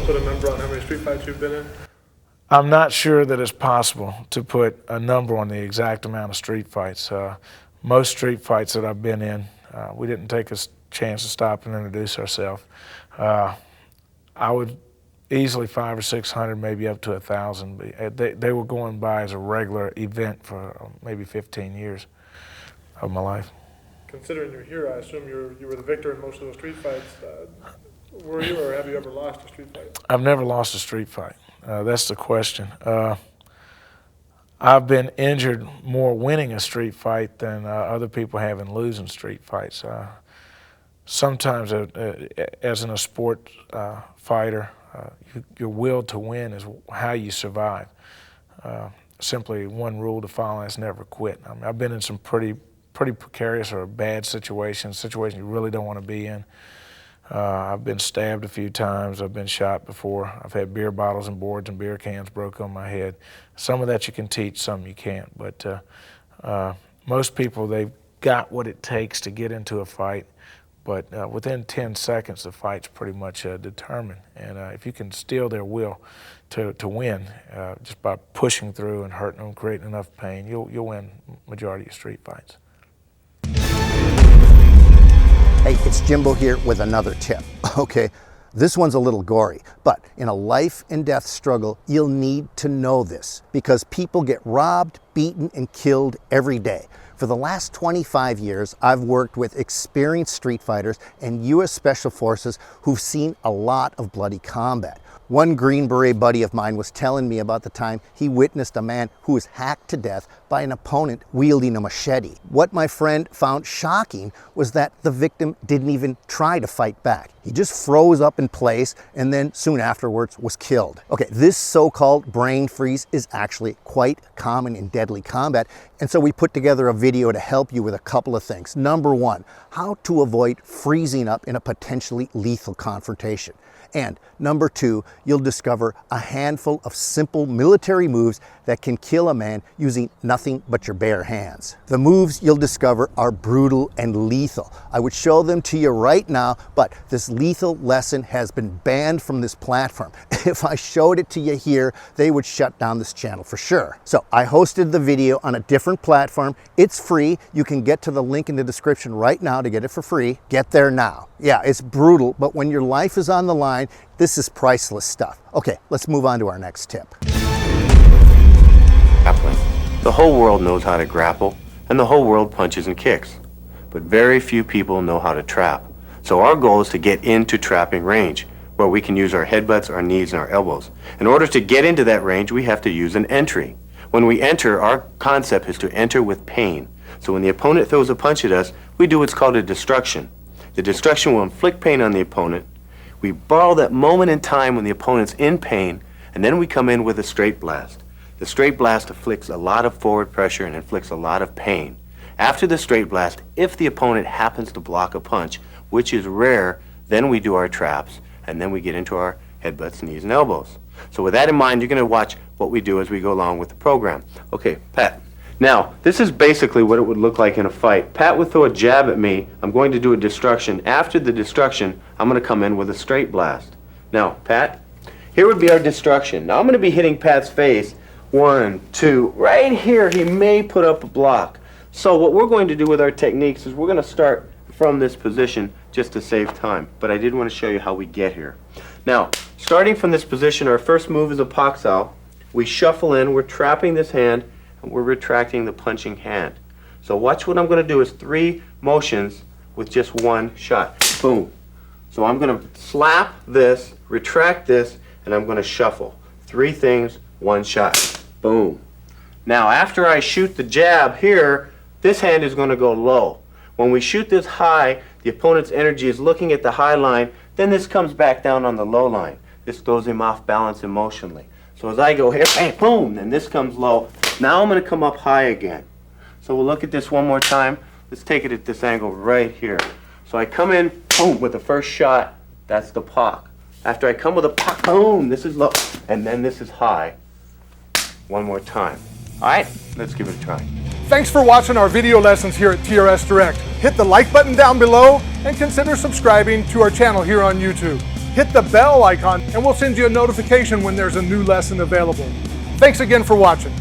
to put a number on how many street fights you've been in? I'm not sure that it's possible to put a number on the exact amount of street fights. Most street fights that I've been in, we didn't take a chance to stop and introduce ourselves. I would easily 500 or 600, maybe up to 1,000. They were going by as a regular event for maybe 15 years of my life. Considering you're here, I assume you were the victor in most of those street fights. Were you, or have you ever lost a street fight? I've never lost a street fight. That's the question. I've been injured more winning a street fight than other people have in losing street fights. Sometimes, as in a sport fighter, your will to win is how you survive. Simply one rule to follow is never quit. I mean, I've been in some pretty precarious or bad situations you really don't want to be in. I've been stabbed a few times. I've been shot before. I've had beer bottles and boards and beer cans broke on my head. Some of that you can teach, some you can't. But most people, they've got what it takes to get into a fight. But within 10 seconds, the fight's pretty much determined. And if you can steal their will to win, just by pushing through and hurting them, creating enough pain, you'll win majority of street fights. Hey, it's Jimbo here with another tip. Okay, this one's a little gory, but in a life and death struggle, you'll need to know this because people get robbed, beaten, and killed every day. For the last 25 years, I've worked with experienced street fighters and U.S. Special Forces who've seen a lot of bloody combat. One Green Beret buddy of mine was telling me about the time he witnessed a man who was hacked to death by an opponent wielding a machete. What my friend found shocking was that the victim didn't even try to fight back. He just froze up in place and then soon afterwards was killed. Okay, this so-called brain freeze is actually quite common in deadly combat, and so we put together a video to help you with a couple of things. Number one, how to avoid freezing up in a potentially lethal confrontation. And number two, you'll discover a handful of simple military moves that can kill a man using nothing but your bare hands. The moves you'll discover are brutal and lethal. I would show them to you right now, but this lethal lesson has been banned from this platform. If I showed it to you here, they would shut down this channel for sure. So I hosted the video on a different platform. It's free. You can get to the link in the description right now to get it for free. Get there now. Yeah, it's brutal, but when your life is on the line, this is priceless stuff. Okay, let's move on to our next tip. Grappling. The whole world knows how to grapple, and the whole world punches and kicks. But very few people know how to trap. So our goal is to get into trapping range, where we can use our headbutts, our knees, and our elbows. In order to get into that range, we have to use an entry. When we enter, our concept is to enter with pain. So when the opponent throws a punch at us, we do what's called a destruction. The destruction will inflict pain on the opponent. We borrow that moment in time when the opponent's in pain, and then we come in with a straight blast. The straight blast inflicts a lot of forward pressure and inflicts a lot of pain. After the straight blast, if the opponent happens to block a punch, which is rare, then we do our traps, and then we get into our headbutts, knees, and elbows. So with that in mind, you're going to watch what we do as we go along with the program. Okay, Pat. Now, this is basically what it would look like in a fight. Pat would throw a jab at me. I'm going to do a destruction. After the destruction, I'm going to come in with a straight blast. Now, Pat, here would be our destruction. Now, I'm going to be hitting Pat's face. 1, 2, right here, he may put up a block. So what we're going to do with our techniques is we're going to start from this position just to save time. But I did want to show you how we get here. Now, starting from this position, our first move is a Poxile. We shuffle in, we're trapping this hand, and we're retracting the punching hand. So watch what I'm going to do is 3 motions with just 1 shot. Boom. So I'm going to slap this, retract this, and I'm going to shuffle. 3 things, 1 shot. Boom. Now after I shoot the jab here, this hand is going to go low. When we shoot this high, the opponent's energy is looking at the high line, then this comes back down on the low line. This throws him off balance emotionally. So as I go here, bang, boom, and this comes low. Now I'm going to come up high again. So we'll look at this one more time. Let's take it at this angle right here. So I come in, boom, with the first shot. That's the pock. After I come with a pock, boom, this is low. And then this is high. One more time. All right, let's give it a try. Thanks for watching our video lessons here at TRS Direct. Hit the like button down below and consider subscribing to our channel here on YouTube. hit the bell icon, and we'll send you a notification when there's a new lesson available. Thanks again for watching.